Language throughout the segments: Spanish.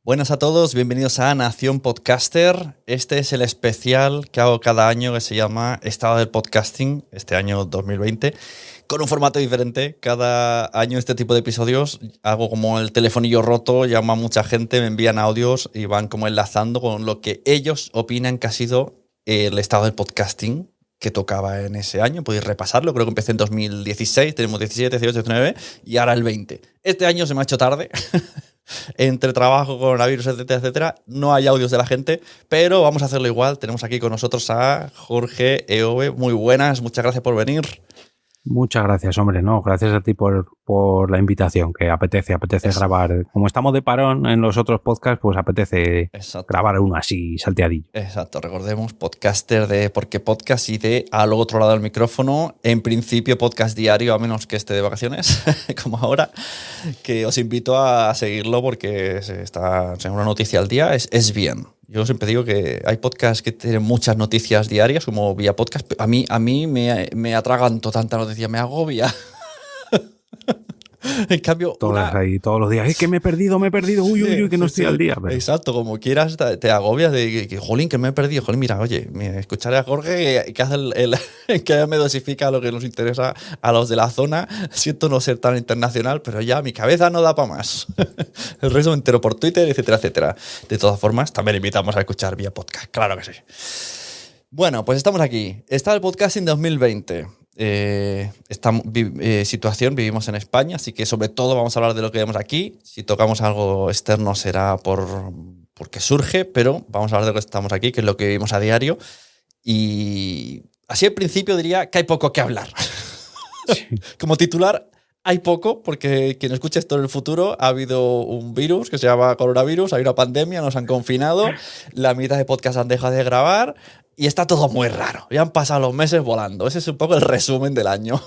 Buenas a todos, bienvenidos a Nación Podcaster. Este es el especial que hago cada año que se llama Estado del Podcasting, este año 2020, con un formato diferente. Cada año este tipo de episodios hago como el telefonillo roto, llamo a mucha gente, me envían audios y van como enlazando con lo que ellos opinan que ha sido el estado del podcasting que tocaba en ese año. Podéis repasarlo, creo que empecé en 2016, tenemos 17, 18, 19 y ahora el 20. Este año se me ha hecho tarde. Entre trabajo, coronavirus, etcétera, etcétera, no hay audios de la gente, pero vamos a hacerlo igual. Tenemos aquí con nosotros a Jorge Eove. Muy buenas, muchas gracias por venir. Muchas gracias, hombre. No, gracias a ti por la invitación, que apetece Eso. Grabar. Como estamos de parón en los otros podcasts, pues apetece grabar uno así, salteadillo. Exacto, recordemos, podcaster de Porque Podcast y de Al Otro Lado del Micrófono. En principio, podcast diario, a menos que esté de vacaciones, como ahora, que os invito a seguirlo porque está en una noticia al día, es bien. Yo siempre digo que hay podcasts que tienen muchas noticias diarias, como Vía Podcast. A mí me atraganto tanta noticia, me agobia. En cambio, todas ahí, todos los días. Es que me he perdido. Uy, que no estoy al día. Pero... Exacto, como quieras, te agobias de que, jolín, que me he perdido. Jolín, mira, oye, escucharé a Jorge que hace que me dosifica lo que nos interesa a los de la zona. Siento no ser tan internacional, pero ya mi cabeza no da para más. El resto me entero por Twitter, etcétera, etcétera. De todas formas, también invitamos a escuchar Vía Podcast, claro que sí. Bueno, pues estamos aquí. Está el podcasting 2020. Esta situación, vivimos en España, así que sobre todo vamos a hablar de lo que vemos aquí. Si tocamos algo externo será porque surge, pero vamos a hablar de lo que estamos aquí, que es lo que vivimos a diario. Y así al principio diría que hay poco que hablar. Sí. Como titular, hay poco, porque quien escuche esto en el futuro, ha habido un virus que se llama coronavirus, hay una pandemia, nos han confinado, la mitad de podcasts han dejado de grabar y está todo muy raro. Ya han pasado los meses volando. Ese es un poco el resumen del año.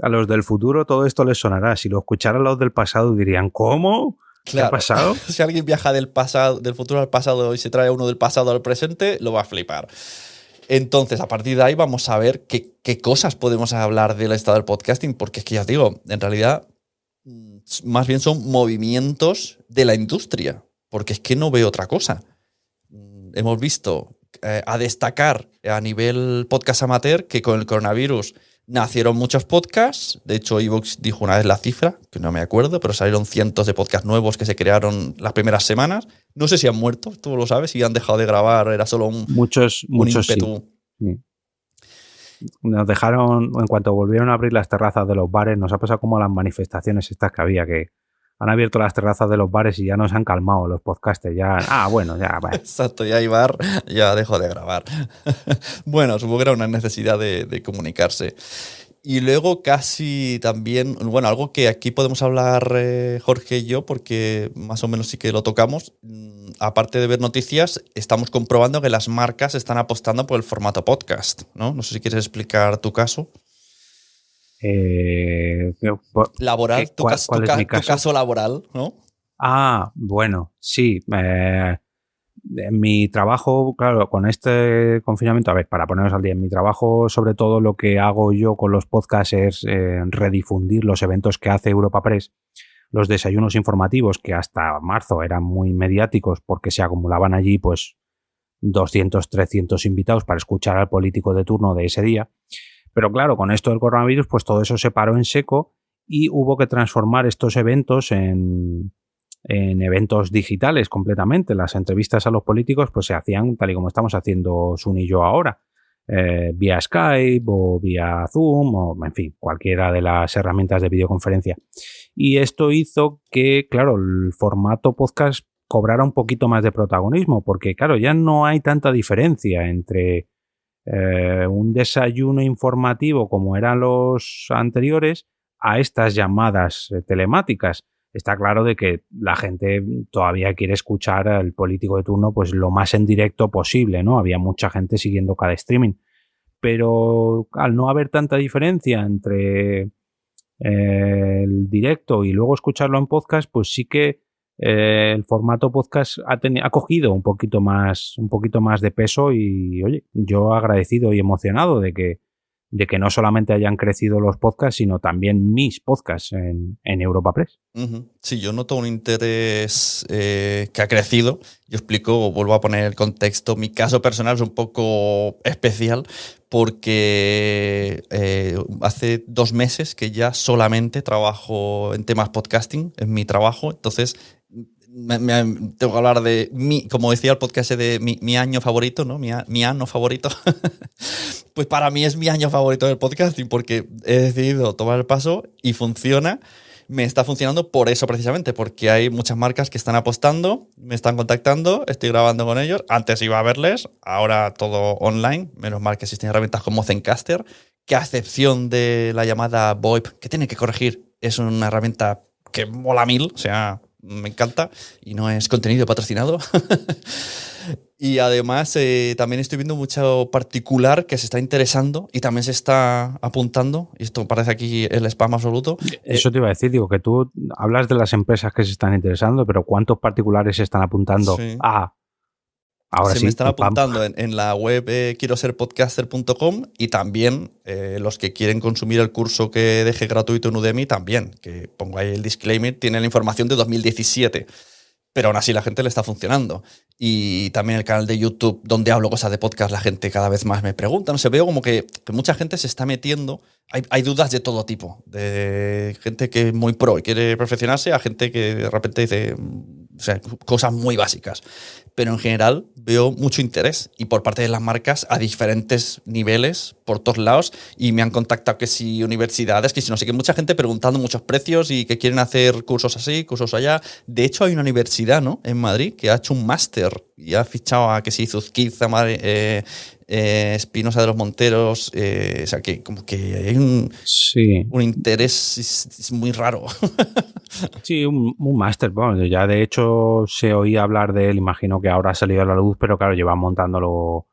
A los del futuro todo esto les sonará. Si lo escucharan los del pasado dirían, ¿cómo? ¿Qué ha pasado? Si alguien viaja del futuro al pasado y se trae uno del pasado al presente, lo va a flipar. Entonces, a partir de ahí vamos a ver qué cosas podemos hablar del estado del podcasting, porque es que ya os digo, en realidad, más bien son movimientos de la industria, porque es que no veo otra cosa. Hemos visto a destacar a nivel podcast amateur que con el coronavirus nacieron muchos podcasts. De hecho, iVoox dijo una vez la cifra, que no me acuerdo, pero salieron cientos de podcasts nuevos que se crearon las primeras semanas. No sé si han muerto, tú lo sabes, si han dejado de grabar, era solo un ímpetu. Sí. Nos dejaron, en cuanto volvieron a abrir las terrazas de los bares, nos ha pasado como las manifestaciones estas que había, que han abierto las terrazas de los bares y ya nos han calmado los podcasters. Ya, bueno. Exacto, ya hay bar, ya dejo de grabar. Bueno, supongo que era una necesidad de comunicarse. Y luego casi también, bueno, algo que aquí podemos hablar Jorge y yo, porque más o menos sí que lo tocamos. Aparte de ver noticias, estamos comprobando que las marcas están apostando por el formato podcast, ¿no? No sé si quieres explicar tu caso. Laboral, tu caso laboral, ¿no? Bueno, sí. En mi trabajo, claro, con este confinamiento, a ver, para ponernos al día, en mi trabajo, sobre todo lo que hago yo con los podcasts es redifundir los eventos que hace Europa Press, los desayunos informativos que hasta marzo eran muy mediáticos porque se acumulaban allí pues 200, 300 invitados para escuchar al político de turno de ese día. Pero claro, con esto del coronavirus, pues todo eso se paró en seco y hubo que transformar estos eventos en eventos digitales completamente. Las entrevistas a los políticos pues se hacían tal y como estamos haciendo Sun y yo ahora, vía Skype o vía Zoom o, en fin, cualquiera de las herramientas de videoconferencia. Y esto hizo que, claro, el formato podcast cobrara un poquito más de protagonismo porque, claro, ya no hay tanta diferencia entre un desayuno informativo como eran los anteriores a estas llamadas telemáticas. Está claro de que la gente todavía quiere escuchar al político de turno pues lo más en directo posible, ¿no? Había mucha gente siguiendo cada streaming. Pero al no haber tanta diferencia entre el directo y luego escucharlo en podcast, pues sí que el formato podcast ha cogido un poquito más de peso y, oye, yo agradecido y emocionado de que de que no solamente hayan crecido los podcasts, sino también mis podcasts en Europa Press. Sí, yo noto un interés que ha crecido. Yo explico, vuelvo a poner el contexto. Mi caso personal es un poco especial porque hace 2 meses que ya solamente trabajo en temas podcasting, en mi trabajo. Entonces, tengo que hablar de como decía el podcast de mi año favorito, ¿no? Mi año favorito. Pues para mí es mi año favorito del podcasting porque he decidido tomar el paso y funciona. Me está funcionando por eso precisamente, porque hay muchas marcas que están apostando, me están contactando, estoy grabando con ellos. Antes iba a verles, ahora todo online. Menos mal que existen herramientas como Zencastr, que a excepción de la llamada VoIP, que tiene que corregir, es una herramienta que mola mil, o sea, me encanta y no es contenido patrocinado. Y además también estoy viendo mucho particular que se está interesando y también se está apuntando. Y esto parece aquí el spam absoluto. Eso te iba a decir, digo, que tú hablas de las empresas que se están interesando, pero ¿cuántos particulares se están apuntando a... Ahora se sí, me están apuntando en la web quiero ser podcaster.com y también los que quieren consumir el curso que deje gratuito en Udemy también, que pongo ahí el disclaimer, tiene la información de 2017. Pero aún así la gente le está funcionando. Y también el canal de YouTube donde hablo cosas de podcast, la gente cada vez más me pregunta. No sé, veo como que mucha gente se está metiendo. Hay dudas de todo tipo. De gente que es muy pro y quiere perfeccionarse a gente que de repente dice cosas muy básicas. Pero en general veo mucho interés y por parte de las marcas a diferentes niveles por todos lados y me han contactado que si universidades, que si no sé qué, mucha gente preguntando muchos precios y que quieren hacer cursos así, cursos allá. De hecho hay una universidad, ¿no?, en Madrid que ha hecho un máster y ha fichado a que si Zuzquiza, Espinosa de los Monteros, o sea que como que hay un interés es muy raro. Sí, un máster. Bueno, ya de hecho se oía hablar de él, imagino que ahora ha salido a la luz, pero claro, llevan montándolo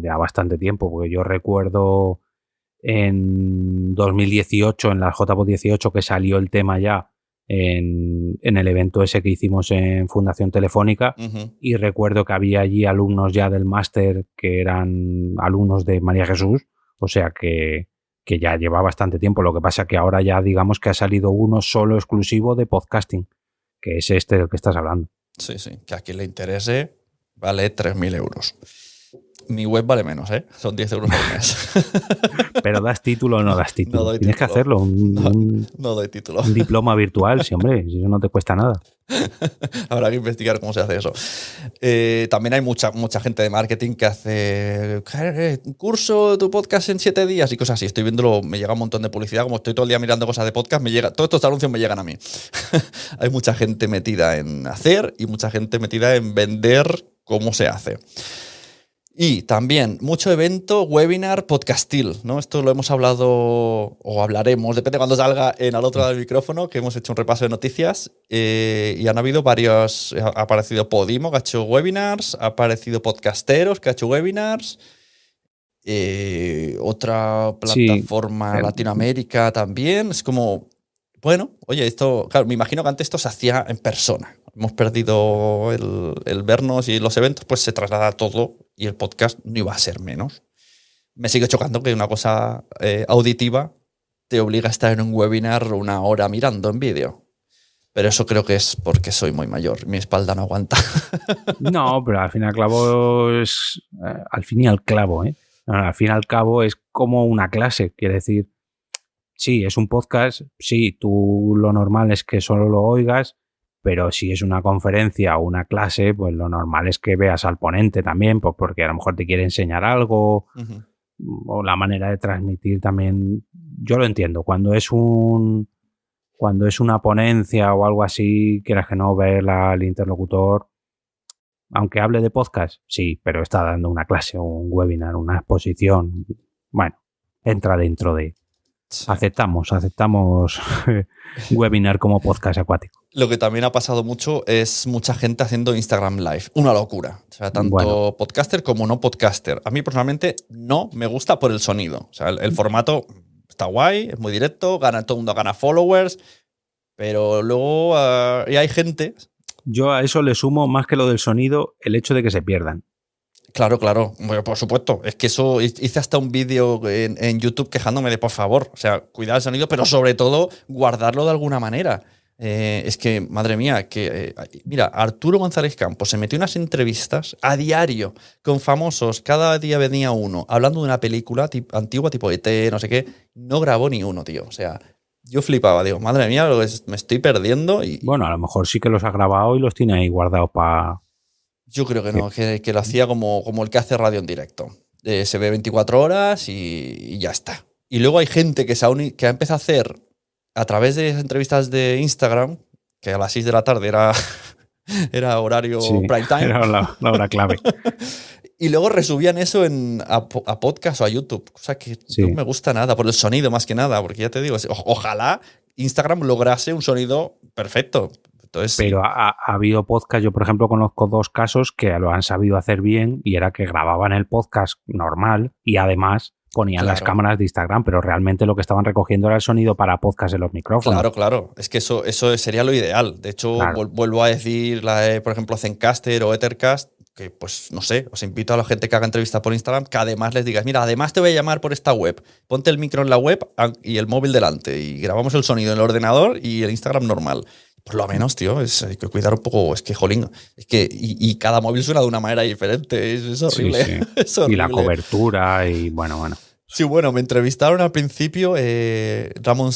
ya bastante tiempo, porque yo recuerdo en 2018, en la JPod 18, que salió el tema ya en el evento ese que hicimos en Fundación Telefónica, y recuerdo que había allí alumnos ya del máster que eran alumnos de María Jesús, o sea que ya lleva bastante tiempo. Lo que pasa es que ahora ya digamos que ha salido uno solo exclusivo de podcasting, que es este del que estás hablando. Sí, que a quien le interese vale 3.000 euros. Mi web vale menos, ¿eh? Son 10 euros al mes. ¿Pero das título o no das título? No doy Tienes título. que hacerlo. No doy título. Un diploma virtual, sí, hombre. Si eso no te cuesta nada. Habrá que investigar cómo se hace eso. También hay mucha gente de marketing que hace un curso de tu podcast en 7 días y cosas así. Estoy viéndolo, me llega un montón de publicidad. Como estoy todo el día mirando cosas de podcast, todos estos anuncios me llegan a mí. Hay mucha gente metida en hacer y mucha gente metida en vender cómo se hace. Y también mucho evento, webinar, podcastil, ¿no? Esto lo hemos hablado o hablaremos, depende de cuando salga en al otro lado del micrófono, que hemos hecho un repaso de noticias y han habido varios, ha aparecido Podimo, que ha hecho webinars, ha aparecido Podcasteros, que ha hecho webinars, otra plataforma Latinoamérica también. Es como, bueno, oye, esto, claro, me imagino que antes esto se hacía en persona. Hemos perdido el vernos y los eventos, pues se traslada todo y el podcast no iba a ser menos. Me sigue chocando que una cosa auditiva te obliga a estar en un webinar 1 hora mirando en vídeo. Pero eso creo que es porque soy muy mayor. Mi espalda no aguanta. No, pero al fin y al cabo es... al fin y al clavo, ¿eh? Al fin y al cabo es como una clase. Quiere decir, sí, es un podcast. Sí, tú lo normal es que solo lo oigas. Pero si es una conferencia o una clase, pues lo normal es que veas al ponente también, pues porque a lo mejor te quiere enseñar algo o la manera de transmitir también. Yo lo entiendo. Cuando es una ponencia o algo así, quieras que no, ver al interlocutor, aunque hable de podcast, sí, pero está dando una clase o un webinar, una exposición. Bueno, entra dentro de... Sí. Aceptamos webinar como podcast acuático. Lo que también ha pasado mucho es mucha gente haciendo Instagram Live. Una locura. O sea, tanto podcaster como no podcaster. A mí personalmente no me gusta por el sonido. O sea, el formato está guay, es muy directo, todo el mundo gana followers, pero luego y hay gente... Yo a eso le sumo, más que lo del sonido, el hecho de que se pierdan. Claro, claro. Bueno, por supuesto. Es que eso hice hasta un vídeo en YouTube quejándome de, por favor, o sea, cuidar el sonido, pero sobre todo guardarlo de alguna manera. Es que, madre mía, mira, Arturo González Campos se metió unas entrevistas a diario con famosos, cada día venía uno, hablando de una película antigua tipo ET, no sé qué, no grabó ni uno, tío. O sea, yo flipaba, digo, madre mía, me estoy perdiendo. Bueno, a lo mejor sí que los ha grabado y los tiene ahí guardados para... Yo creo que no, que lo hacía como el que hace radio en directo. Se ve 24 horas y ya está. Y luego hay gente que ha empezado a hacer a través de entrevistas de Instagram, que a las 6 de la tarde era horario prime time. Era la hora clave. Y luego resubían eso a podcast o a YouTube, cosa que no me gusta nada, por el sonido más que nada, porque ya te digo, ojalá Instagram lograse un sonido perfecto. Entonces, pero ha habido podcast, yo por ejemplo conozco 2 casos que lo han sabido hacer bien y era que grababan el podcast normal y además ponían las cámaras de Instagram, pero realmente lo que estaban recogiendo era el sonido para podcast en los micrófonos. Claro. Es que eso sería lo ideal. De hecho, vuelvo a decir, por ejemplo, Zencaster o Ethercast, que pues no sé, os invito a la gente que haga entrevistas por Instagram, que además les digas, mira, además te voy a llamar por esta web, ponte el micro en la web y el móvil delante y grabamos el sonido en el ordenador y el Instagram normal. Por lo menos, tío, hay que cuidar un poco. Es que, jolín, es que y cada móvil suena de una manera diferente. Es horrible. Sí. Es horrible. Y la cobertura y bueno. Sí, bueno, me entrevistaron al principio Raymond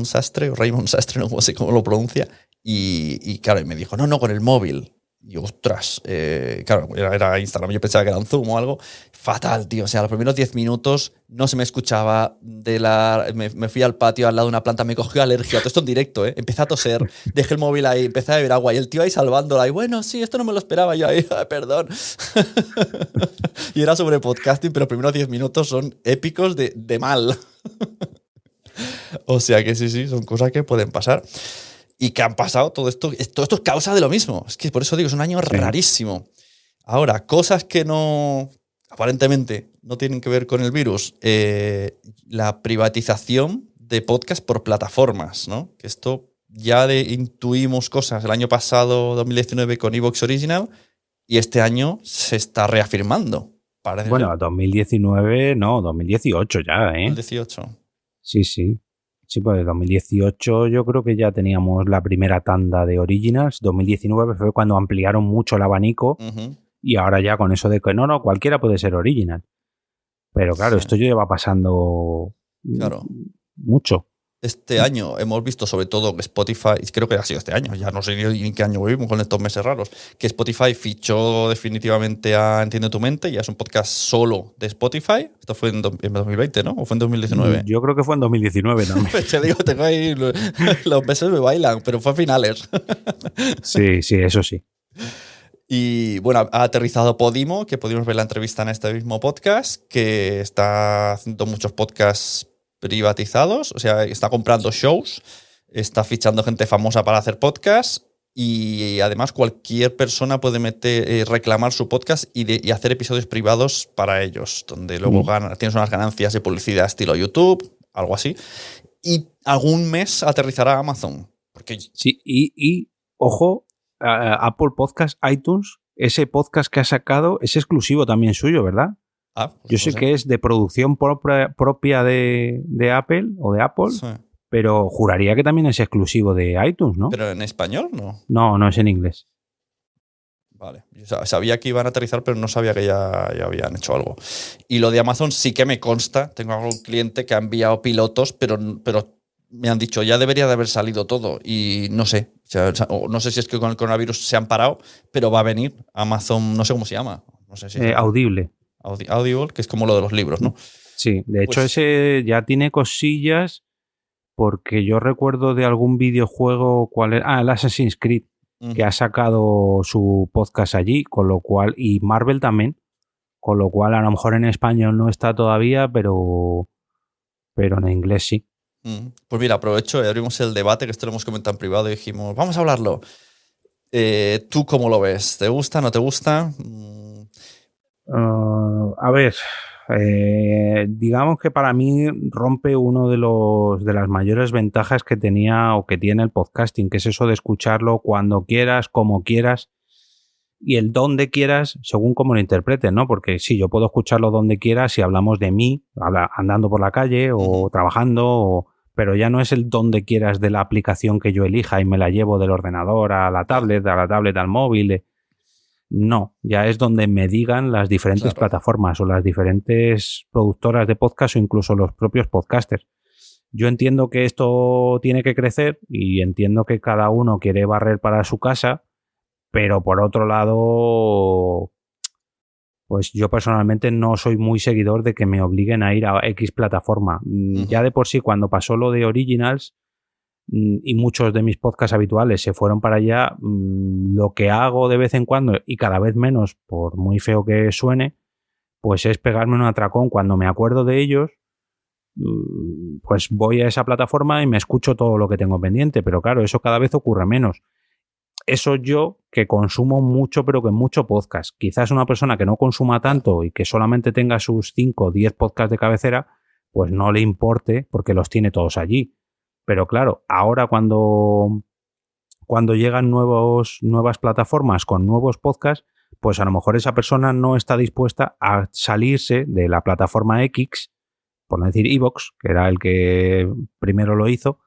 Sastre, o Raymond Sastre, no sé cómo lo pronuncia, y claro, y me dijo, no, con el móvil. Y ostras, claro, era Instagram, yo pensaba que era un Zoom o algo. Fatal, tío. O sea, los primeros 10 minutos no se me escuchaba. Me fui al patio al lado de una planta, me cogió alergia. Todo esto en directo, ¿eh? Empecé a toser, dejé el móvil ahí, empecé a beber agua y el tío ahí salvándola. Y bueno, sí, esto no me lo esperaba yo ahí, perdón. Y era sobre podcasting, pero los primeros 10 minutos son épicos de mal. O sea que sí, son cosas que pueden pasar. Y que han pasado todo esto es causa de lo mismo. Es que por eso digo, es un año rarísimo. Ahora, cosas que aparentemente no tienen que ver con el virus. La privatización de podcast por plataformas, ¿no? Que esto ya intuimos cosas el año pasado, 2019, con Evox Original, y este año se está reafirmando. Parece. Bueno, 2019, no, 2018 ya, ¿eh? 2018. Sí. Sí, pues en 2018 yo creo que ya teníamos la primera tanda de Originals. 2019 fue cuando ampliaron mucho el abanico y ahora ya con eso de que no, cualquiera puede ser Original. Pero claro, esto ya va pasando mucho. Este año hemos visto sobre todo que Spotify, creo que ha sido este año, ya no sé ni en qué año vivimos con estos meses raros, que Spotify fichó definitivamente a Entiende tu Mente, ya es un podcast solo de Spotify. Esto fue en 2020, ¿no? ¿O fue en 2019? Yo creo que fue en 2019 también. Te digo, tengo ahí, los meses me bailan, pero fue a finales. Sí, eso sí. Y bueno, ha aterrizado Podimo, que pudimos ver la entrevista en este mismo podcast, que está haciendo muchos podcasts privatizados, o sea, está comprando shows, está fichando gente famosa para hacer podcasts y además cualquier persona puede reclamar su podcast y hacer episodios privados para ellos, donde luego tienes unas ganancias de publicidad estilo YouTube, algo así. Y algún mes aterrizará Amazon. Porque... Sí, y ojo, Apple Podcast, iTunes, ese podcast que ha sacado es exclusivo también suyo, ¿verdad? Pues yo sé que es de producción propia de Apple o de Apple, sí. Pero juraría que también es exclusivo de iTunes, ¿no? ¿Pero en español no? No es en inglés. Vale, yo sabía que iban a aterrizar, pero no sabía que ya habían hecho algo. Y lo de Amazon sí que me consta. Tengo algún cliente que ha enviado pilotos, pero me han dicho, ya debería de haber salido todo. Y no sé, no sé si es que con el coronavirus se han parado, pero va a venir Amazon, no sé cómo se llama. No sé si Audible. Audible, que es como lo de los libros, ¿no? Sí, de hecho ese ya tiene cosillas porque yo recuerdo de algún videojuego, ¿cuál era? El Assassin's Creed, que ha sacado su podcast allí, con lo cual, y Marvel también, con lo cual a lo mejor en español no está todavía, pero en inglés sí. Pues mira, aprovecho y abrimos el debate, que esto lo hemos comentado en privado y dijimos, vamos a hablarlo. ¿Tú cómo lo ves? ¿Te gusta, no te gusta? A ver, digamos que para mí rompe uno de las mayores ventajas que tenía o que tiene el podcasting, que es eso de escucharlo cuando quieras, como quieras. Y el donde quieras, según cómo lo interpretes, ¿no? Porque sí, yo puedo escucharlo donde quiera si hablamos de mí, andando por la calle o trabajando, pero ya no es el donde quieras de la aplicación que yo elija y me la llevo del ordenador a la tablet al móvil. No, ya es donde me digan las diferentes plataformas o las diferentes productoras de podcast o incluso los propios podcasters. Yo entiendo que esto tiene que crecer y entiendo que cada uno quiere barrer para su casa, pero por otro lado, pues yo personalmente no soy muy seguidor de que me obliguen a ir a X plataforma. Ya de por sí, cuando pasó lo de Originals y muchos de mis podcasts habituales se fueron para allá, lo que hago de vez en cuando y cada vez menos, por muy feo que suene, pues es pegarme un atracón cuando me acuerdo de ellos. Pues voy a esa plataforma y me escucho todo lo que tengo pendiente, pero claro, eso cada vez ocurre menos. Eso yo, que consumo mucho, pero que mucho podcast. Quizás una persona que no consuma tanto y que solamente tenga sus 5 o 10 podcasts de cabecera, pues no le importe porque los tiene todos allí. Pero claro, ahora cuando llegan nuevas plataformas con nuevos podcasts, pues a lo mejor esa persona no está dispuesta a salirse de la plataforma X, por no decir iVoox, que era el que primero lo hizo,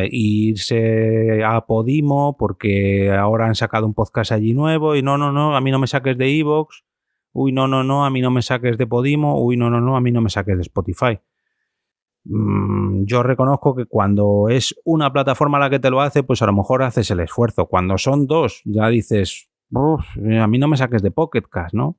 irse a Podimo porque ahora han sacado un podcast allí nuevo y no, a mí no me saques de iVoox, uy, no, a mí no me saques de Podimo, uy, no, a mí no me saques de Spotify. Yo reconozco que cuando es una plataforma la que te lo hace, pues a lo mejor haces el esfuerzo. Cuando son dos, ya dices, a mí no me saques de Pocket Cast, ¿no?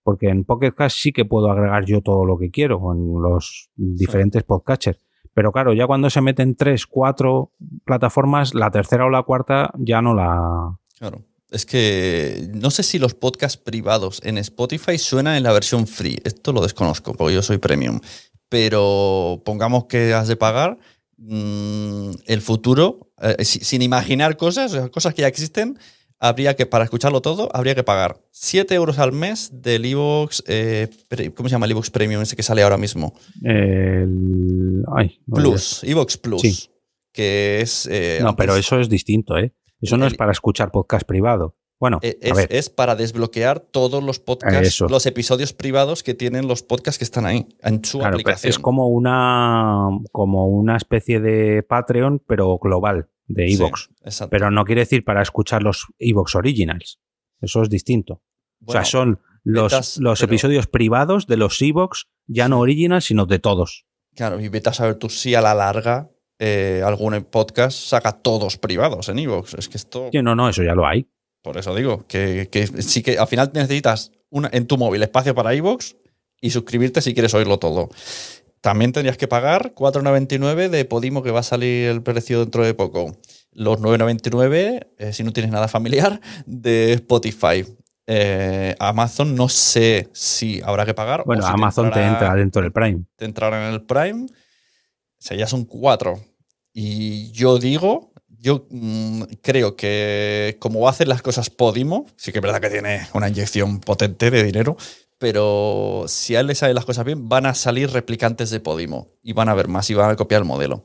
Porque en Pocket Cast sí que puedo agregar yo todo lo que quiero con los diferentes podcatchers. Pero claro, ya cuando se meten 3, 4 plataformas, la tercera o la cuarta ya no la... Claro. Es que no sé si los podcasts privados en Spotify suenan en la versión free. Esto lo desconozco porque yo soy premium. Pero pongamos que has de pagar el futuro, sin imaginar cosas que ya existen, para escucharlo todo, habría que pagar 7 euros al mes del iVoox, ¿cómo se llama el iVoox Premium ese que sale ahora mismo? Plus, iVoox Plus, sí. Que es... no, pero eso es distinto, ¿eh? Eso no es para escuchar podcast privado. Bueno, es para desbloquear todos los podcasts, los episodios privados que tienen los podcasts que están ahí, en su aplicación. Es como una especie de Patreon, pero global, de iVoox. Sí, pero no quiere decir para escuchar los iVoox Originals. Eso es distinto. Bueno, o sea, son los episodios privados de los iVoox, ya no Originals, sino de todos. Claro, y vete a saber tú si a la larga algún podcast saca todos privados en iVoox. Es que esto... Sí, no, eso ya lo hay. Por eso digo, que sí que al final necesitas en tu móvil espacio para iVoox y suscribirte si quieres oírlo todo. También tendrías que pagar 4,99 de Podimo, que va a salir el precio dentro de poco. Los 9,99, si no tienes nada familiar, de Spotify. Amazon no sé si habrá que pagar. Bueno, o si Amazon te entra dentro del Prime. Te entrará en el Prime. O sea, ya son 4. Y yo creo que como va a hacer las cosas Podimo, sí que es verdad que tiene una inyección potente de dinero, pero si a él le salen las cosas bien, van a salir replicantes de Podimo y van a ver más y van a copiar el modelo.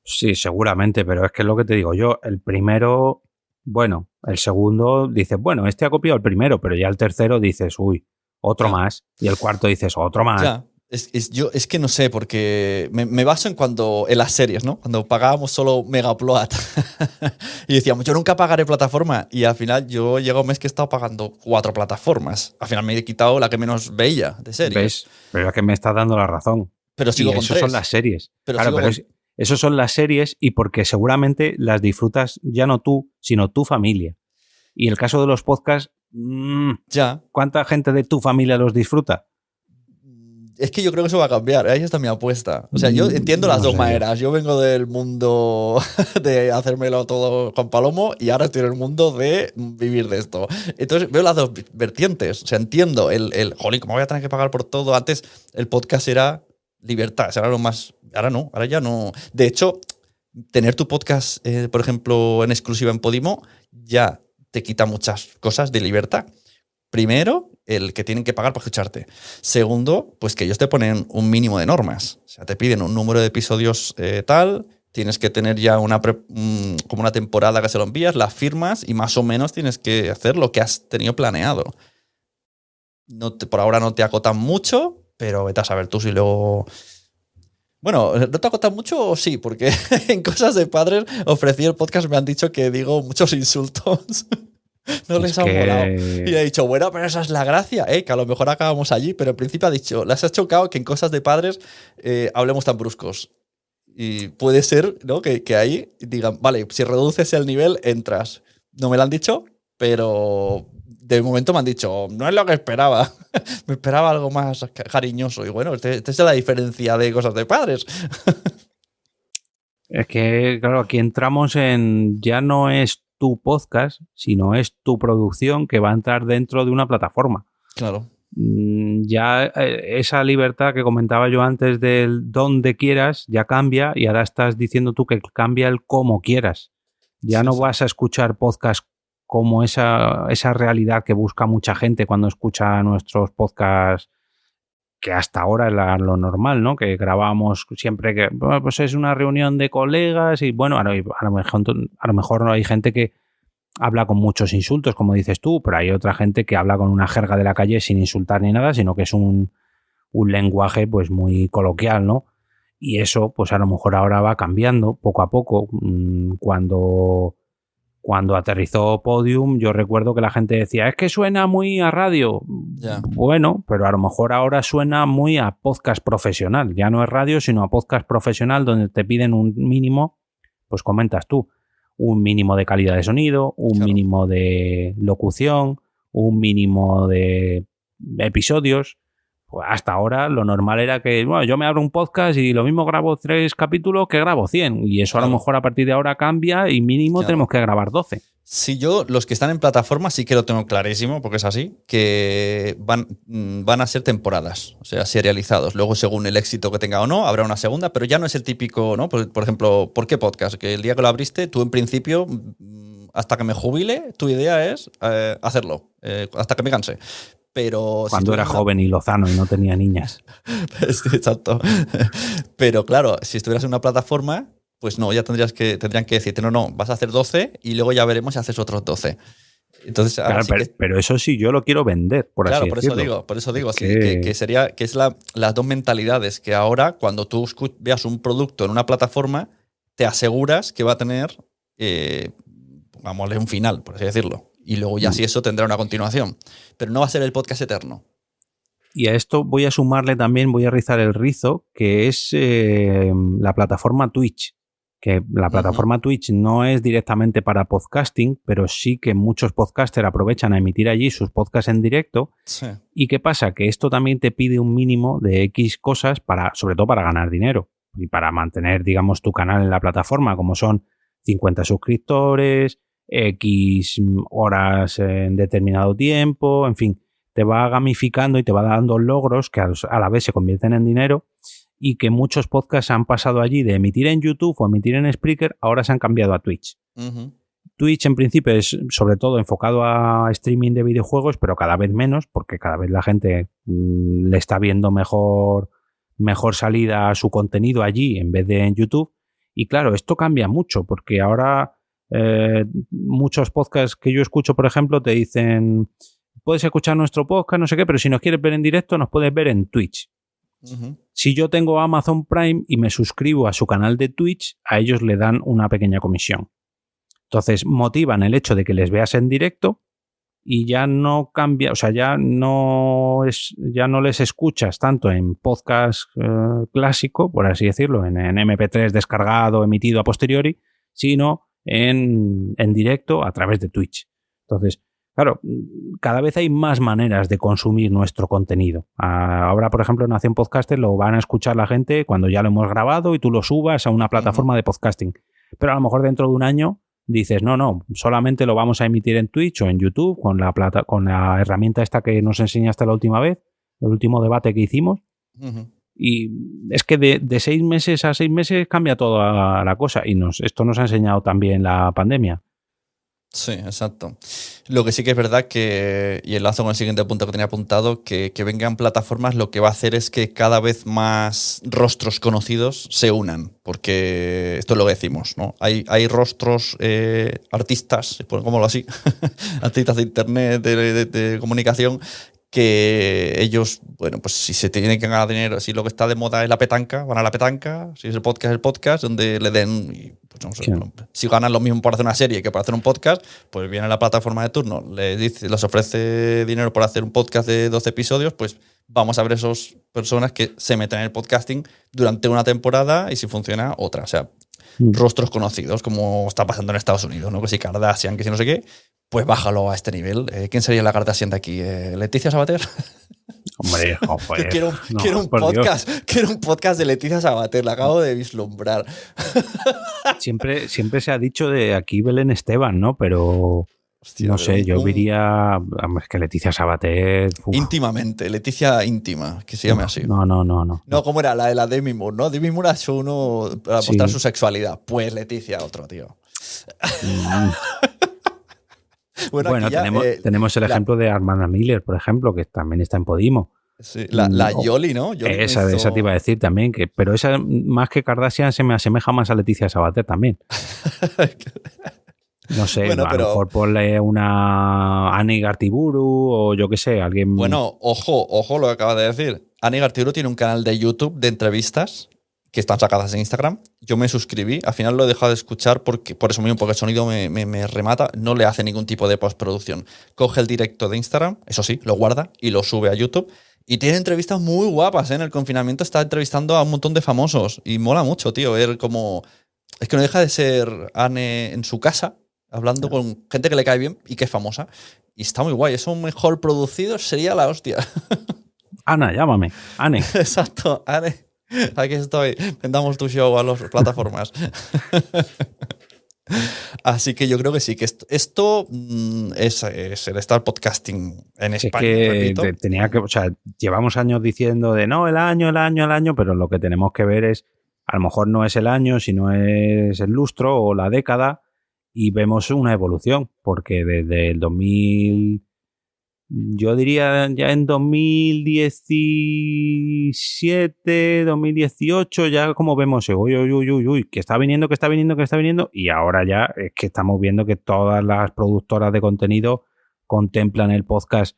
Sí, seguramente, pero es que es lo que te digo yo. El primero, bueno, el segundo dices, bueno, este ha copiado el primero, pero ya el tercero dices, uy, otro más. Y el cuarto dices, otro más. Ya. Es que no sé, porque me baso en las series, ¿no? Cuando pagábamos solo Megaupload y decíamos, yo nunca pagaré plataforma. Y al final yo llega un mes que he estado pagando 4 plataformas. Al final me he quitado la que menos veía de series. ¿Ves? Pero es que me estás dando la razón. Pero sigo con 3. Son las series. Eso son las series y porque seguramente las disfrutas ya no tú, sino tu familia. Y el caso de los podcasts, ya. ¿Cuánta gente de tu familia los disfruta? Es que yo creo que eso va a cambiar. Ahí está mi apuesta. O sea, yo entiendo las dos maneras. Yo vengo del mundo de hacérmelo todo con palomo y ahora estoy en el mundo de vivir de esto. Entonces veo las dos vertientes. O sea, entiendo jolín, ¿cómo voy a tener que pagar por todo? Antes el podcast era libertad. Era lo más... Ahora no, ahora ya no. De hecho, tener tu podcast, por ejemplo, en exclusiva en Podimo, ya te quita muchas cosas de libertad. Primero, el que tienen que pagar para escucharte. Segundo, pues que ellos te ponen un mínimo de normas. O sea, te piden un número de episodios tal, tienes que tener ya como una temporada que se lo envías, la firmas y más o menos tienes que hacer lo que has tenido planeado. Por ahora no te acotan mucho, pero vete a saber tú si luego... Bueno, ¿no te acotan mucho o sí? Porque en Cosas de Padres ofrecí el podcast, me han dicho que digo muchos insultos. No les ha molado. Y he dicho, bueno, pero esa es la gracia, que a lo mejor acabamos allí, pero en principio ha dicho, les has chocado que en Cosas de Padres hablemos tan bruscos. Y puede ser, ¿no? Que ahí digan, vale, si reduces el nivel, entras. No me lo han dicho, pero de momento me han dicho, no es lo que esperaba. Me esperaba algo más cariñoso. Y bueno, esta es la diferencia de Cosas de Padres. Es que, claro, aquí entramos en, ya no es tu podcast, sino es tu producción que va a entrar dentro de una plataforma. Claro. Ya esa libertad que comentaba yo antes del donde quieras ya cambia y ahora estás diciendo tú que cambia el cómo quieras. Ya no vas a escuchar podcasts como esa realidad que busca mucha gente cuando escucha nuestros podcasts, que hasta ahora era lo normal, ¿no? Que grabamos siempre que, bueno, pues es una reunión de colegas y bueno, a lo mejor no hay gente que habla con muchos insultos, como dices tú, pero hay otra gente que habla con una jerga de la calle sin insultar ni nada, sino que es un lenguaje pues muy coloquial, ¿no? Y eso pues a lo mejor ahora va cambiando poco a poco. Cuando aterrizó Podium, yo recuerdo que la gente decía, es que suena muy a radio. Yeah. Bueno, pero a lo mejor ahora suena muy a podcast profesional. Ya no es radio, sino a podcast profesional, donde te piden un mínimo, pues comentas tú, un mínimo de calidad de sonido, un mínimo de locución, un mínimo de episodios. Pues hasta ahora lo normal era que, bueno, yo me abro un podcast y lo mismo grabo 3 capítulos que grabo 100. Y eso a lo mejor a partir de ahora cambia y mínimo tenemos que grabar 12. Sí, yo, los que están en plataforma sí que lo tengo clarísimo, porque es así, que van a ser temporadas, o sea, serializados. Luego, según el éxito que tenga o no, habrá una segunda, pero ya no es el típico, ¿no? Por ejemplo, ¿por qué podcast? Que el día que lo abriste, tú en principio, hasta que me jubile, tu idea es hacerlo, hasta que me canse. Pero cuando era joven y lozano y no tenía niñas. Exacto. Pero claro, si estuvieras en una plataforma, pues no, ya tendrían que decirte, no, vas a hacer 12 y luego ya veremos si haces otros 12. Entonces, claro, pero eso sí, yo lo quiero vender, por así decirlo. Por eso digo, que es las dos mentalidades, que ahora cuando tú veas un producto en una plataforma, te aseguras que va a tener, pongámosle un final, por así decirlo. Y luego ya si eso tendrá una continuación. Pero no va a ser el podcast eterno. Y a esto voy a sumarle también, voy a rizar el rizo, que es la plataforma Twitch. Que la plataforma Twitch no es directamente para podcasting, pero sí que muchos podcasters aprovechan a emitir allí sus podcasts en directo. Sí. ¿Y qué pasa? Que esto también te pide un mínimo de X cosas, sobre todo para ganar dinero y para mantener, digamos, tu canal en la plataforma, como son 50 suscriptores, X horas en determinado tiempo, en fin, te va gamificando y te va dando logros que a la vez se convierten en dinero y que muchos podcasts han pasado allí de emitir en YouTube o emitir en Spreaker, ahora se han cambiado a Twitch. Twitch en principio es sobre todo enfocado a streaming de videojuegos, pero cada vez menos, porque cada vez la gente le está viendo mejor salida a su contenido allí en vez de en YouTube. Y claro, esto cambia mucho, porque ahora muchos podcasts que yo escucho, por ejemplo, te dicen, puedes escuchar nuestro podcast, no sé qué, pero si nos quieres ver en directo, nos puedes ver en Twitch. Si yo tengo Amazon Prime y me suscribo a su canal de Twitch, a ellos le dan una pequeña comisión. Entonces motivan el hecho de que les veas en directo y ya no cambia, o sea, ya no les escuchas tanto en podcast clásico, por así decirlo, en MP3 descargado, emitido a posteriori, sino en directo a través de Twitch. Entonces, claro, cada vez hay más maneras de consumir nuestro contenido. Ahora, por ejemplo, en Nación Podcaster lo van a escuchar la gente cuando ya lo hemos grabado y tú lo subas a una plataforma de podcasting. Pero a lo mejor dentro de un año dices, no, solamente lo vamos a emitir en Twitch o en YouTube con la herramienta esta que nos enseñaste la última vez, el último debate que hicimos. Y es que de 6 meses a 6 meses cambia toda la cosa y esto nos ha enseñado también la pandemia. Sí, exacto. Lo que sí que es verdad que, y enlazo con el siguiente punto que tenía apuntado, que vengan plataformas lo que va a hacer es que cada vez más rostros conocidos se unan, porque esto es lo que decimos, ¿no? Hay rostros, artistas, pongámoslo así, artistas de internet, de comunicación, que ellos, bueno, pues si se tienen que ganar dinero, si lo que está de moda es la petanca, van a la petanca, si es el podcast, donde le den, pues no sé, Sí. si ganan lo mismo por hacer una serie que por hacer un podcast, pues viene la plataforma de turno, les ofrece dinero por hacer un podcast de 12 episodios, pues vamos a ver esas personas que se meten en el podcasting durante una temporada y si funciona, otra. O sea, rostros conocidos, como está pasando en Estados Unidos, ¿no? Que si Kardashian, que si no sé qué, pues bájalo a este nivel. ¿Quién sería la Kardashian de aquí? ¿Leticia Sabater? Hombre, joder. quiero un podcast de Leticia Sabater, la acabo de vislumbrar. Siempre se ha dicho de aquí Belén Esteban, ¿no? Pero hostia, no sé, yo diría es que Leticia Sabater... Íntimamente, Leticia íntima, que se llame así. No. No, ¿cómo era? La de la Demi Moore, ¿no? Demi Moore ha hecho uno para mostrar su sexualidad. Pues Leticia, otro, tío. Bueno, ya, tenemos el ejemplo de Armanda Miller, por ejemplo, que también está en Podimo. Sí, la Yoli, ¿no? Yoli esa te iba a decir también, pero esa más que Kardashian se me asemeja más a Leticia Sabater también. No sé, bueno, a lo mejor ponle una Ani Gartiburu o yo qué sé, alguien... Bueno, ojo lo que acabas de decir. Ani Gartiburu tiene un canal de YouTube de entrevistas que están sacadas en Instagram. Yo me suscribí, al final lo he dejado de escuchar por eso mismo, porque el sonido me remata, no le hace ningún tipo de postproducción. Coge el directo de Instagram, eso sí, lo guarda y lo sube a YouTube. Y tiene entrevistas muy guapas, ¿eh? En el confinamiento está entrevistando a un montón de famosos y mola mucho, tío, ver cómo... Es que no deja de ser Anne en su casa, hablando con gente que le cae bien y que es famosa. Y está muy guay, eso mejor producido sería la hostia. Ana, llámame, Anne. Exacto, Anne. Aquí estoy, vendamos tu show a las plataformas. Así que yo creo que sí, que esto es el Star Podcasting en España. Es que o sea, llevamos años diciendo de no, el año, pero lo que tenemos que ver es, a lo mejor no es el año, sino es el lustro o la década, y vemos una evolución, porque desde el 2000... Yo diría ya en 2017, 2018, ya como vemos, uy, que está viniendo, y ahora ya es que estamos viendo que todas las productoras de contenido contemplan el podcast,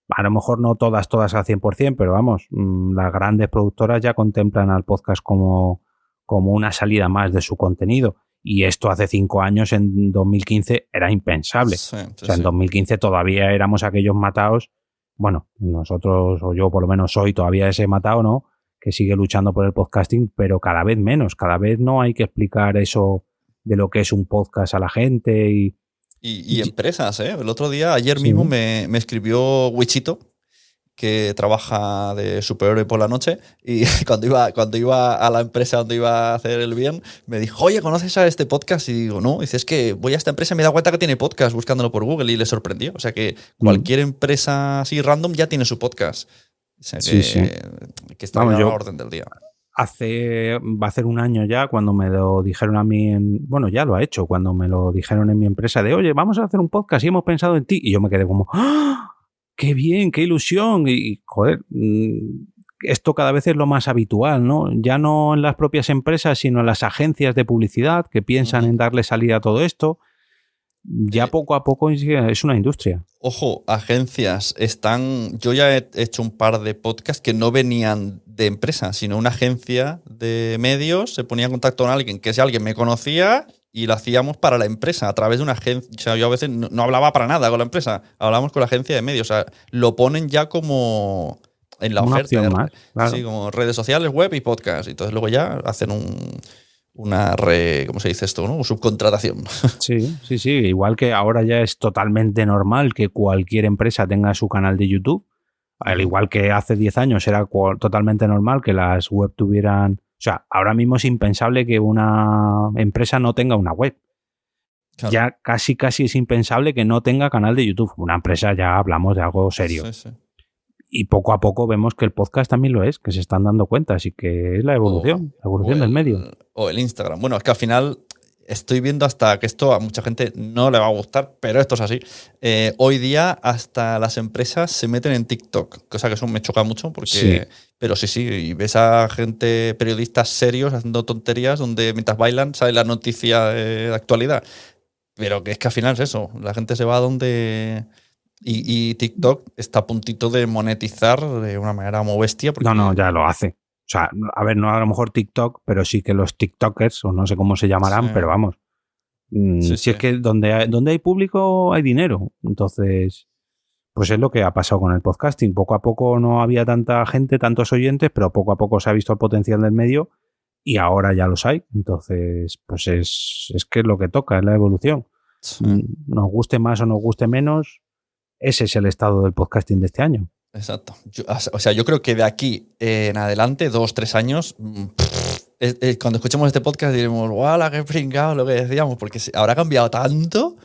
a lo mejor no todas al 100%, pero vamos, las grandes productoras ya contemplan al podcast como una salida más de su contenido. Y esto hace 5 años, en 2015, era impensable. En 2015 todavía éramos aquellos mataos. Bueno, nosotros, o yo por lo menos soy todavía ese matao, ¿no? Que sigue luchando por el podcasting, pero cada vez menos. Cada vez no hay que explicar eso de lo que es un podcast a la gente. Y empresas, ¿eh? El otro día, ayer mismo, me escribió Wichito, que trabaja de superhéroe por la noche, y cuando iba a la empresa donde iba a hacer el bien, me dijo, oye, ¿conoces a este podcast? Y digo, no. Y dice, es que voy a esta empresa y me he dado cuenta que tiene podcast buscándolo por Google, y le sorprendió. O sea que cualquier empresa así random ya tiene su podcast. O sea que está a la orden del día. Va a hacer un año ya cuando me lo dijeron a mí, bueno, ya lo ha hecho, cuando me lo dijeron en mi empresa de, oye, vamos a hacer un podcast y hemos pensado en ti. Y yo me quedé como, ¡ah! ¡Qué bien! ¡Qué ilusión! Y, joder, esto cada vez es lo más habitual, ¿no? Ya no en las propias empresas, sino en las agencias de publicidad que piensan en darle salida a todo esto. Ya poco a poco es una industria. Ojo, agencias están... Yo ya he hecho un par de podcasts que no venían de empresas, sino una agencia de medios se ponía en contacto con alguien, que si alguien me conocía... Y lo hacíamos para la empresa, a través de una agencia. O sea, yo a veces no hablaba para nada con la empresa, hablábamos con la agencia de medios. O sea, lo ponen ya como en la oferta. Más, claro. Sí, como redes sociales, web y podcast. Y entonces luego ya hacen ¿cómo se dice esto? ¿No? Subcontratación. Sí. Igual que ahora ya es totalmente normal que cualquier empresa tenga su canal de YouTube. Al igual que hace 10 años era totalmente normal que las web tuvieran... O sea, ahora mismo es impensable que una empresa no tenga una web. Claro. Ya casi es impensable que no tenga canal de YouTube. Una empresa ya hablamos de algo serio. Sí. Y poco a poco vemos que el podcast también lo es, que se están dando cuenta. Así que es la evolución del medio. O el Instagram. Bueno, es que al final estoy viendo hasta que esto a mucha gente no le va a gustar, pero esto es así. Hoy día hasta las empresas se meten en TikTok, cosa que eso me choca mucho porque... Sí. Pero sí, y ves a gente, periodistas serios haciendo tonterías donde mientras bailan sale la noticia de actualidad. Pero que es que al final es eso, la gente se va a donde... Y TikTok está a puntito de monetizar de una manera muy bestia. Porque... No, ya lo hace. O sea, a ver, no a lo mejor TikTok, pero sí que los TikTokers, o no sé cómo se llamarán, pero vamos. Si es que donde hay público hay dinero. Entonces, pues es lo que ha pasado con el podcasting. Poco a poco no había tanta gente, tantos oyentes, pero poco a poco se ha visto el potencial del medio y ahora ya los hay. Entonces, pues es que es lo que toca, es la evolución. Sí. Nos guste más o nos guste menos, ese es el estado del podcasting de este año. Exacto. Yo creo que de aquí en adelante, 2-3 años, cuando escuchemos este podcast diremos, ¡guau, qué pringado! Lo que decíamos, porque habrá cambiado tanto.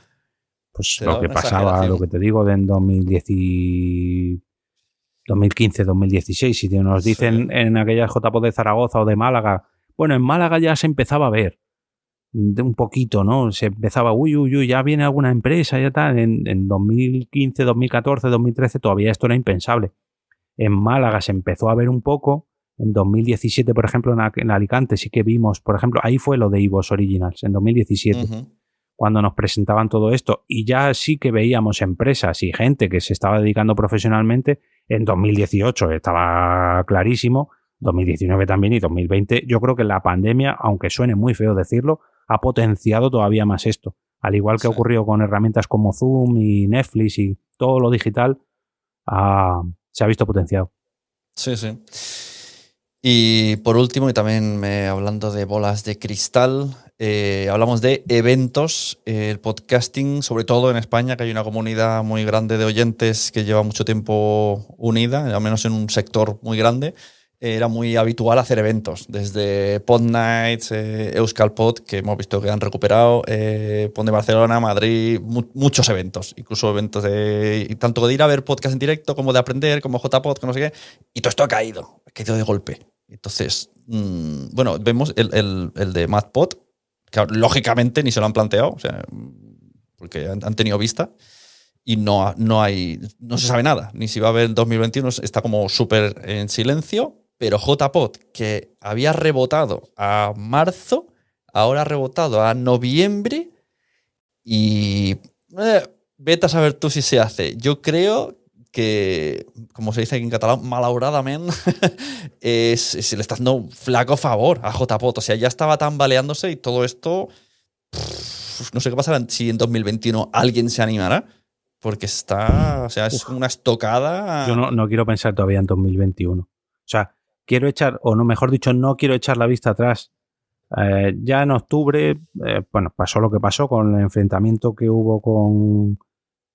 Pues lo que pasaba, lo que te digo, de en 2015, 2016, si nos dicen en aquellas JPod de Zaragoza o de Málaga, bueno, en Málaga ya se empezaba a ver de un poquito, ¿no? Se empezaba, uy, ya viene alguna empresa, ya tal. En 2015, 2014, 2013 todavía esto era impensable. En Málaga se empezó a ver un poco. En 2017, por ejemplo, en Alicante sí que vimos, por ejemplo, ahí fue lo de iVoox Originals, en 2017, cuando nos presentaban todo esto. Y ya sí que veíamos empresas y gente que se estaba dedicando profesionalmente. En 2018 estaba clarísimo, 2019 también y 2020. Yo creo que la pandemia, aunque suene muy feo decirlo, ha potenciado todavía más esto. Al igual que ocurrió con herramientas como Zoom y Netflix y todo lo digital, se ha visto potenciado. Sí. Y por último, y también hablando de bolas de cristal, hablamos de eventos, el podcasting, sobre todo en España, que hay una comunidad muy grande de oyentes que lleva mucho tiempo unida, al menos en un sector muy grande. Era muy habitual hacer eventos, desde Podnights, Euskalpod, que hemos visto que han recuperado, Pod de Barcelona, Madrid, muchos eventos, incluso eventos tanto de ir a ver podcast en directo como de aprender, como JPod, que no sé qué, y todo esto ha caído de golpe. Entonces, bueno, vemos el de MadPod, que lógicamente ni se lo han planteado, o sea, porque han tenido vista. Y no se sabe nada, ni si va a haber en 2021, está como súper en silencio. Pero JPod, que había rebotado a marzo, ahora ha rebotado a noviembre y vete a saber tú si se hace. Yo creo que, como se dice aquí en catalán, malauradamente, se le está dando un flaco favor a JPod. O sea, ya estaba tambaleándose y todo esto, no sé qué pasará si en 2021 alguien se animará. Porque está, o sea, es una estocada. Yo no quiero pensar todavía en 2021. O sea, quiero echar, o no, mejor dicho, no quiero echar la vista atrás. Ya en octubre, bueno, pasó lo que pasó con el enfrentamiento que hubo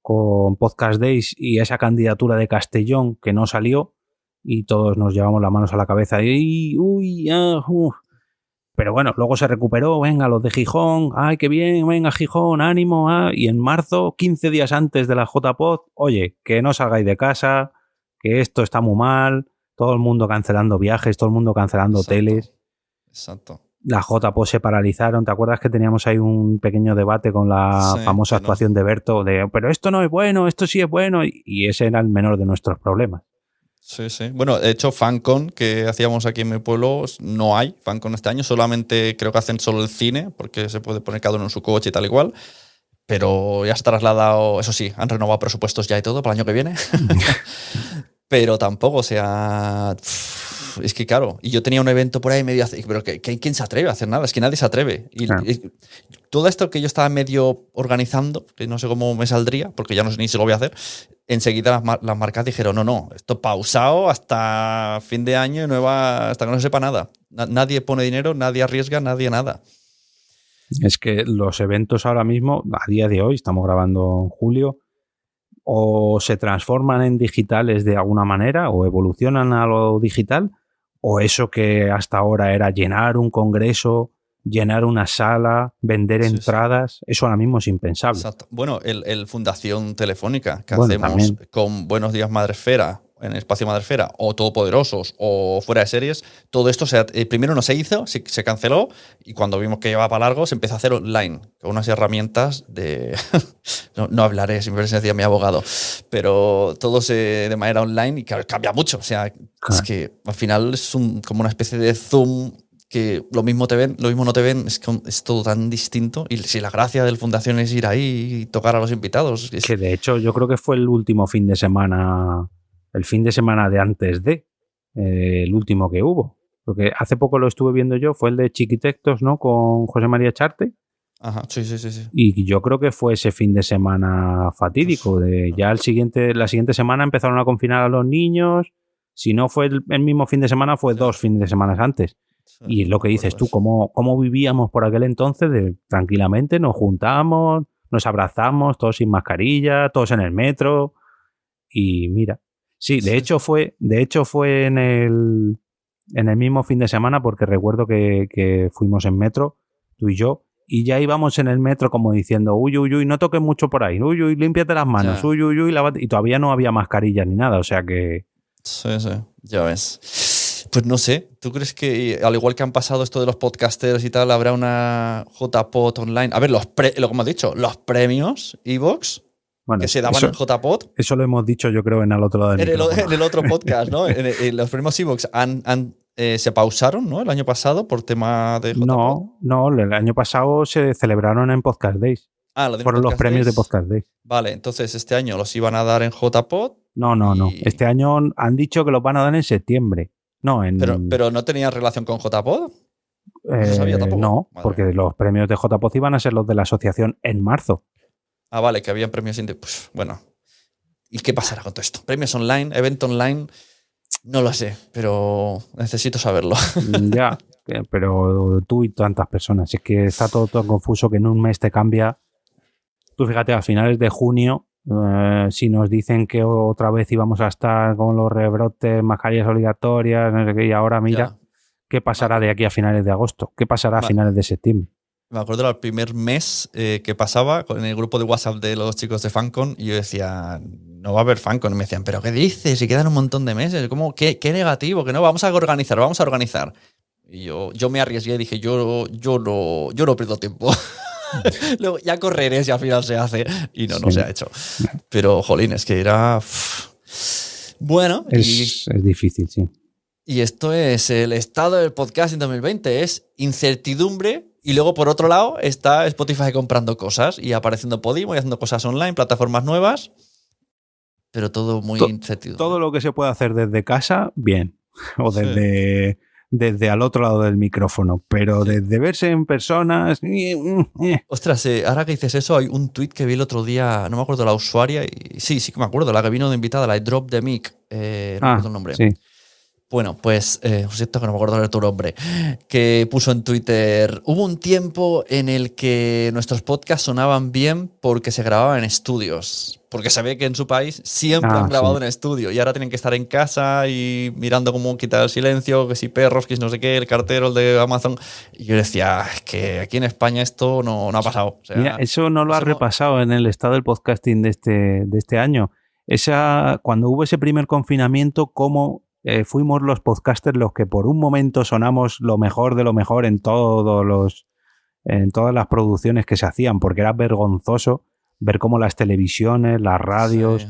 con Podcast Days y esa candidatura de Castellón que no salió y todos nos llevamos las manos a la cabeza y Pero bueno, luego se recuperó, venga, los de Gijón, ¡ay, qué bien! Venga, Gijón, ánimo, y en marzo, 15 días antes de la JPod, oye, que no salgáis de casa, que esto está muy mal, todo el mundo cancelando viajes, todo el mundo cancelando hoteles. Exacto. La JPod se paralizaron, ¿te acuerdas que teníamos ahí un pequeño debate con la famosa actuación de Berto de, pero esto no es bueno, esto sí es bueno, y ese era el menor de nuestros problemas. Sí. Bueno, de hecho, FanCon, que hacíamos aquí en mi pueblo, no hay FanCon este año. Solamente creo que hacen solo el cine, porque se puede poner cada uno en su coche y tal igual. Pero ya se ha trasladado, eso sí, han renovado presupuestos ya y todo para el año que viene. Pero tampoco, o sea... Es que claro, y yo tenía un evento por ahí medio... Pero ¿quién se atreve a hacer nada? Es que nadie se atreve. Y todo esto que yo estaba medio organizando, que no sé cómo me saldría, porque ya no sé ni si lo voy a hacer, enseguida las marcas dijeron, no, esto pausado hasta fin de año y hasta que no se sepa nada. Nadie pone dinero, nadie arriesga, nadie nada. Es que los eventos ahora mismo, a día de hoy, estamos grabando en julio, o se transforman en digitales de alguna manera, o evolucionan a lo digital, o eso que hasta ahora era llenar un congreso, llenar una sala, vender entradas, eso ahora mismo es impensable. Exacto. Bueno, el Fundación Telefónica que hacemos también con Buenos Días Madresfera, en Espacio Madrefera, o Todopoderosos, o Fuera de Series, todo esto primero no se hizo, se canceló, y cuando vimos que llevaba para largo, se empezó a hacer online, con unas herramientas de... no hablaré, siempre decía mi abogado, pero todo de manera online, y claro, cambia mucho. O sea, es que al final es como una especie de Zoom, que lo mismo te ven, lo mismo no te ven, es todo tan distinto. Y si la gracia del Fundación es ir ahí y tocar a los invitados. Que de hecho yo creo que fue el último fin de semana, el fin de semana de antes de, el último que hubo. Porque hace poco lo estuve viendo yo, fue el de Chiquitectos, ¿no? Con José María Charte. Ajá, sí. Y yo creo que fue ese fin de semana fatídico. Ya la siguiente semana empezaron a confinar a los niños. Si no fue el mismo fin de semana, fue 2 fines de semana antes. Y lo que dices tú, cómo vivíamos por aquel entonces, tranquilamente nos juntábamos, nos abrazamos, todos sin mascarilla, todos en el metro. Y mira, sí, de hecho fue en el mismo fin de semana, porque recuerdo que fuimos en metro, tú y yo, y ya íbamos en el metro como diciendo, uy, no toques mucho por ahí, uy, límpiate las manos, ya. Uy, lávate. Y todavía no había mascarillas ni nada, o sea que... Sí, ya ves. Pues no sé, ¿tú crees que al igual que han pasado esto de los podcasters y tal, habrá una JPod online? A ver, lo que hemos dicho, los premios iVoox que se daban en JPod. Eso lo hemos dicho yo creo en el otro lado del en el otro podcast, ¿no? en los premios iVoox se pausaron, ¿no? El año pasado por tema de JPod. No, el año pasado se celebraron en Podcast Days. Fueron los premios de Podcast Days. Vale, entonces este año los iban a dar en JPod. No. Este año han dicho que los van a dar en septiembre. Pero no tenía relación con JPod. No sabía tampoco. No, porque los premios de JPod iban a ser los de la asociación en marzo. Ah, vale, que habían premios. Pues bueno. ¿Y qué pasará con todo esto? Premios online, evento online. No lo sé, pero necesito saberlo. Ya, pero tú y tantas personas. Es que está todo tan confuso que en un mes te cambia. Tú fíjate, a finales de junio, si nos dicen que otra vez íbamos a estar con los rebrotes, mascarillas obligatorias, no sé qué, y ahora mira, ¿qué pasará de aquí a finales de agosto? ¿Qué pasará a finales de septiembre? Me acuerdo del primer mes que pasaba en el grupo de WhatsApp de los chicos de FanCon, y yo decía, no va a haber FanCon. Y me decían, ¿pero qué dices? Y quedan un montón de meses. ¿Cómo? ¿Qué negativo? Que no, vamos a organizar. Y yo me arriesgué y dije, yo no pierdo tiempo. Luego ya correré si al final se hace. Y no se ha hecho. Pero, jolín, es que era... Bueno. Es difícil, sí. Y esto es el estado del podcast en 2020. Es incertidumbre. Y luego, por otro lado, está Spotify comprando cosas y apareciendo Podimo y haciendo cosas online, plataformas nuevas. Pero todo muy incertidumbre. Todo lo que se puede hacer desde casa, bien. O desde al otro lado del micrófono. Pero desde verse en personas... Ostras, ahora que dices eso, hay un tuit que vi el otro día, no me acuerdo la usuaria, y sí que me acuerdo, la que vino de invitada, la de Drop the Mic, no me acuerdo el nombre. Sí. Bueno, pues, siento que no me acuerdo de tu nombre, que puso en Twitter, hubo un tiempo en el que nuestros podcasts sonaban bien porque se grababan en estudios, porque se ve que en su país siempre han grabado en estudio y ahora tienen que estar en casa y mirando cómo quitar el silencio, que si perros, que si no sé qué, el cartero, el de Amazon. Y yo decía, es que aquí en España esto no ha pasado. O sea, mira, eso no lo has repasado en el estado del podcasting de este año. Cuando hubo ese primer confinamiento, cómo... fuimos los podcasters los que por un momento sonamos lo mejor de lo mejor en todas las producciones que se hacían, porque era vergonzoso ver cómo las televisiones, las radios,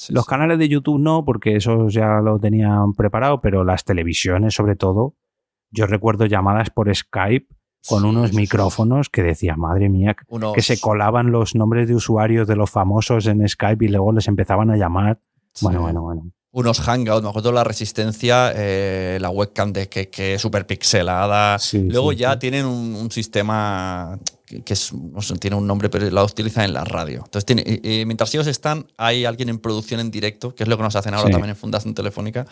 los canales de YouTube no, porque esos ya lo tenían preparado, pero las televisiones sobre todo, yo recuerdo llamadas por Skype con unos micrófonos que decía, madre mía, que se colaban los nombres de usuarios de los famosos en Skype y luego les empezaban a llamar. Bueno. Unos hangouts, me acuerdo la Resistencia, la webcam que es súper pixelada. Luego tienen un sistema que no sé, tiene un nombre, pero la utilizan en la radio. Entonces, mientras ellos están, hay alguien en producción en directo, que es lo que nos hacen ahora también en Fundación Telefónica,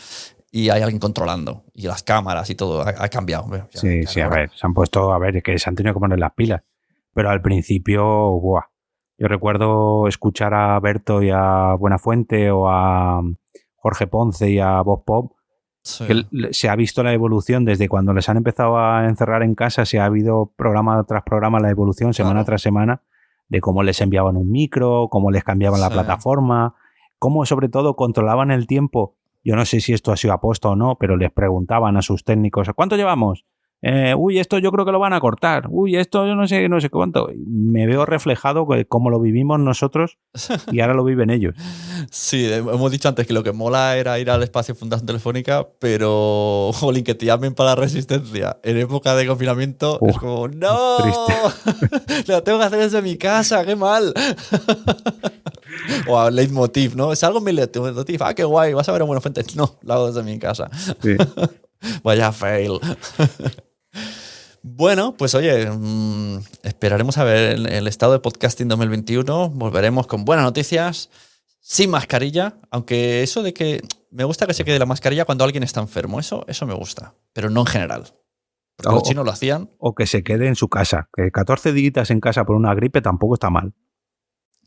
y hay alguien controlando. Y las cámaras y todo ha cambiado. A ver, se han puesto, que se han tenido que poner las pilas. Pero al principio, ¡buah! Yo recuerdo escuchar a Berto y a Buenafuente o a Jorge Ponce y a Bob Pop, que se ha visto la evolución desde cuando les han empezado a encerrar en casa, se ha habido programa tras programa la evolución, semana tras semana, de cómo les enviaban un micro, cómo les cambiaban la plataforma, cómo sobre todo controlaban el tiempo Yo no sé si esto ha sido aposta o no, pero les preguntaban a sus técnicos, ¿cuánto llevamos? Uy, esto yo creo que lo van a cortar. Uy, esto yo no sé cuánto. Me veo reflejado cómo lo vivimos nosotros y ahora lo viven ellos. Sí, hemos dicho antes que lo que mola era ir al espacio Fundación Telefónica, pero jolín, que te llamen para la Resistencia en época de confinamiento es como ¡no! Triste. Lo tengo que hacer desde mi casa, qué mal. O a Leitmotiv, ¿no? Es algo en mi Leitmotiv. Ah, qué guay, vas a ver a Buenafuente. No, lo hago desde mi casa. Sí. Vaya fail. Bueno, pues oye, esperaremos a ver el estado de podcasting 2021. Volveremos con buenas noticias, sin mascarilla, aunque eso de que me gusta que se quede la mascarilla cuando alguien está enfermo, eso me gusta, pero no en general. Porque los chinos lo hacían. O que se quede en su casa, que 14 días en casa por una gripe tampoco está mal.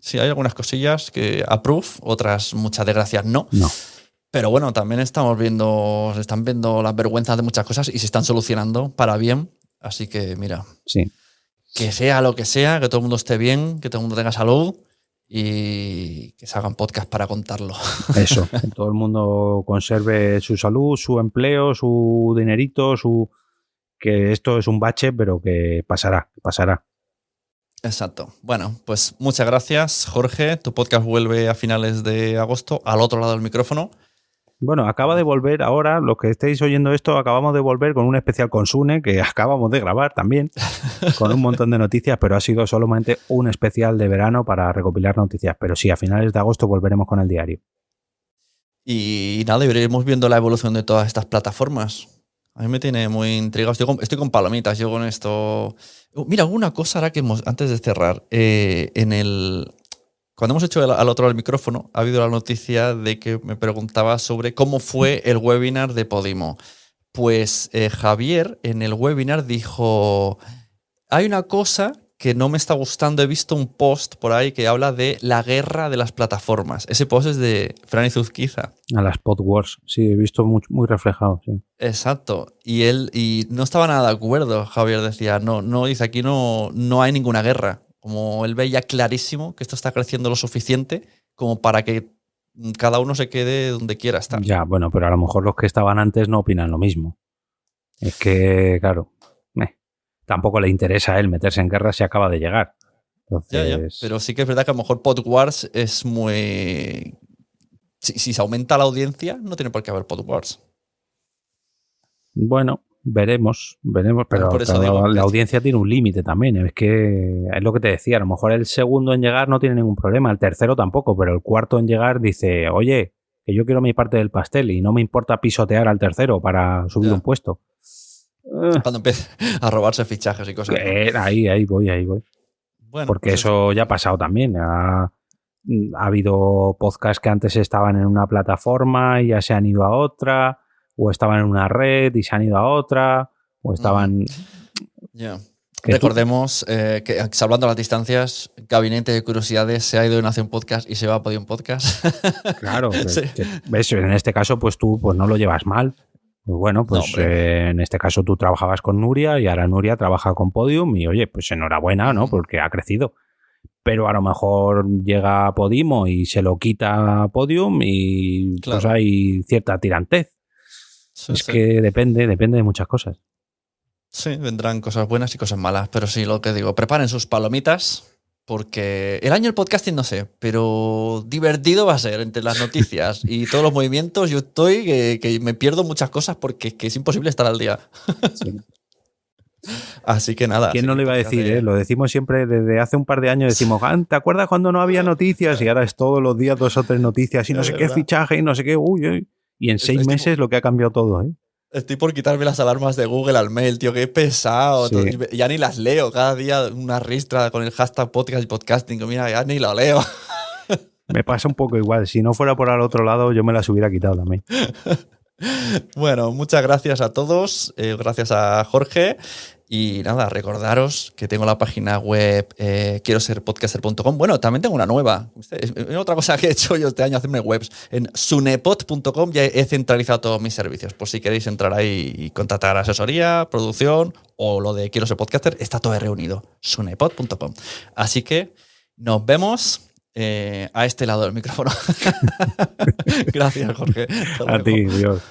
Sí, hay algunas cosillas que approve, otras muchas desgracias no. No. Pero bueno, también se están viendo las vergüenzas de muchas cosas y se están solucionando para bien. Así que, mira, sí. Que sea lo que sea, que todo el mundo esté bien, que todo el mundo tenga salud y que se hagan podcast para contarlo. Eso, que todo el mundo conserve su salud, su empleo, su dinerito, que esto es un bache, pero que pasará. Exacto. Bueno, pues muchas gracias, Jorge. Tu podcast vuelve a finales de agosto al otro lado del micrófono. Bueno, acaba de volver ahora, los que estéis oyendo esto, acabamos de volver con un especial con Sune, que acabamos de grabar también, con un montón de noticias, pero ha sido solamente un especial de verano para recopilar noticias. Pero sí, a finales de agosto volveremos con el diario. Y nada, iremos viendo la evolución de todas estas plataformas. A mí me tiene muy intrigado. Estoy con palomitas, yo con esto. Mira, una cosa ahora que antes de cerrar, cuando hemos hecho al otro lado del micrófono, ha habido la noticia de que me preguntaba sobre cómo fue el webinar de Podimo. Pues Javier en el webinar dijo, hay una cosa que no me está gustando. He visto un post por ahí que habla de la guerra de las plataformas. Ese post es de Fran Izuzquiza. A las Pod Wars, sí, he visto muy reflejado, sí. Exacto. Y no estaba nada de acuerdo, Javier decía, no, dice, aquí no hay ninguna guerra. Como él veía clarísimo que esto está creciendo lo suficiente como para que cada uno se quede donde quiera estar. Ya, bueno, pero a lo mejor los que estaban antes no opinan lo mismo. Es que, claro, tampoco le interesa a él meterse en guerra si acaba de llegar. Entonces... Ya. Pero sí que es verdad que a lo mejor Podwars es muy... Si se aumenta la audiencia, no tiene por qué haber Podwars. Bueno, veremos, pero la audiencia tiene un límite también. Es que es lo que te decía, a lo mejor el segundo en llegar no tiene ningún problema, el tercero tampoco, pero el cuarto en llegar dice, oye, que yo quiero mi parte del pastel y no me importa pisotear al tercero para subir un puesto. Cuando empiece a robarse fichajes y cosas. Ahí voy. Bueno, porque pues eso ya ha pasado también. Ha habido podcasts que antes estaban en una plataforma y ya se han ido a otra, o estaban en una red y se han ido a otra, o estaban... Recordemos que, salvando las distancias, Gabinete de Curiosidades se ha ido de Nación Podcast y se va a Podium Podcast. Claro, sí. ¿Ves? En este caso, pues tú pues no lo llevas mal. Pues bueno, pues en este caso tú trabajabas con Nuria y ahora Nuria trabaja con Podium y oye, pues enhorabuena, ¿no? Porque ha crecido. Pero a lo mejor llega Podimo y se lo quita Podium y pues hay cierta tirantez. Es que depende de muchas cosas. Sí, vendrán cosas buenas y cosas malas, pero sí, lo que digo, preparen sus palomitas. Porque el año del podcasting no sé, pero divertido va a ser entre las noticias y todos los movimientos. Yo estoy que me pierdo muchas cosas porque es imposible estar al día. Sí. Así que nada. ¿Quién no lo iba a decir? Lo decimos siempre desde hace un par de años. Decimos, ¿te acuerdas cuando no había noticias? Y ahora es todos los días 2 o 3 noticias y no sé qué fichaje y no sé qué. Uy. Y en 6 meses lo que ha cambiado todo, ¿eh? Estoy por quitarme las alarmas de Google al mail, tío, qué pesado. Sí. Ya ni las leo. Cada día una ristra con el hashtag podcast y podcasting. Mira, ya ni lo leo. Me pasa un poco igual. Si no fuera por al otro lado, yo me las hubiera quitado también. Bueno, muchas gracias a todos. Gracias a Jorge. Y nada, recordaros que tengo la página web quiero ser podcaster.com. Bueno, también tengo una nueva. Otra cosa que he hecho yo este año, hacerme webs. En sunepod.com ya he centralizado todos mis servicios. Por si queréis entrar ahí y contratar asesoría, producción o lo de quiero ser podcaster, está todo reunido. Sunepod.com. Así que nos vemos a este lado del micrófono. Gracias, Jorge. A ti, Dios.